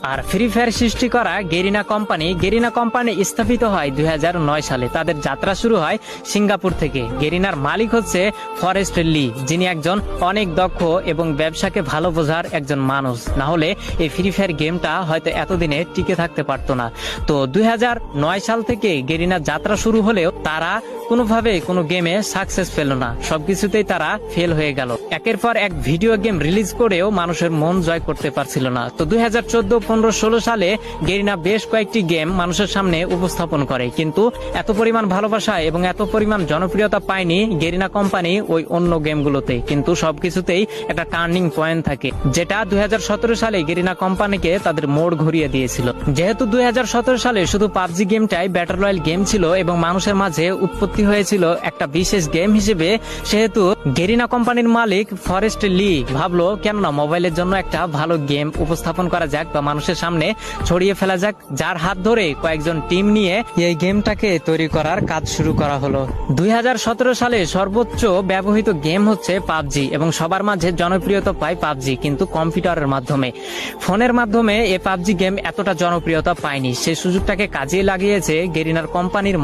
আর free fire সৃষ্টি করা Garena company স্থাপিত হয় 2009 সালে। তাদের যাত্রা শুরু হয় সিঙ্গাপুর থেকে। গেরিনার মালিক হচ্ছে ফরেস্ট লি, যিনি একজন অনেক দক্ষ এবং ব্যবসাকে ভালো বোঝার একজন মানুষ। না হলে এই ফ্রি ফায়ার গেমটা হয়তো এতদিনে টিকে থাকতে পারতো না। তো 2009 সাল থেকে গেরিনার যাত্রা শুরু হলেও তারা কোনোভাবে কোনো গেমে সাকসেস পেল না, সবকিছুতেই তারা ফেল হয়ে গেল। একের পর এক ভিডিও গেম রিলিজ করেও মানুষের মন জয় করতে পারছিল না। তো 2014, 15, 16 সালে গেরিনা বেশ কয়েকটি গেম মানুষের সামনে উপস্থাপন করে, কিন্তু এত পরিমাণ ভালোবাসা এবং এত পরিমাণ জনপ্রিয়তা পায়নি গেরিনা কোম্পানি ওই অন্য গেমগুলোতে। কিন্তু সবকিছুতেই একটা টার্নিং পয়েন্ট থাকে, যেটা 2017 সালে গেরিনা কোম্পানিকে তাদের মোড় ঘুরিয়ে দিয়েছিল। যেহেতু 2017 সালে শুধু পাবজি গেমটাই ব্যাটল রয়্যাল গেম ছিল এবং মানুষের মাঝে উৎপত্তি হয়েছিল একটা বিশেষ গেম হিসেবে, সেহেতু গেরিনা কোম্পানির মালিক ফরেস্ট লি ভাবলো কেননা মোবাইলের জন্য একটা ভালো গেম উপস্থাপন করা যাক বা মানুষের সামনে ছড়িয়ে ফেলা যাক, যার হাত ধরে কয়েকজন টিম নিয়ে এই গেমটাকে তৈরি করার কাজ শুরু করা হলো। 2017 সালে সর্বোচ্চ ব্যবহৃত গেম হচ্ছে পাবজি এবং সবার মাঝে জনপ্রিয়তা পায় পাবজি, কিন্তু কম্পিউটারের মাধ্যমে। ফোনের মাধ্যমে এই পাবজি গেম এতটা জনপ্রিয়তা পায়নি। সেই সুযোগটাকে কাজে লাগিয়েছে গেরিনার কোম্পানির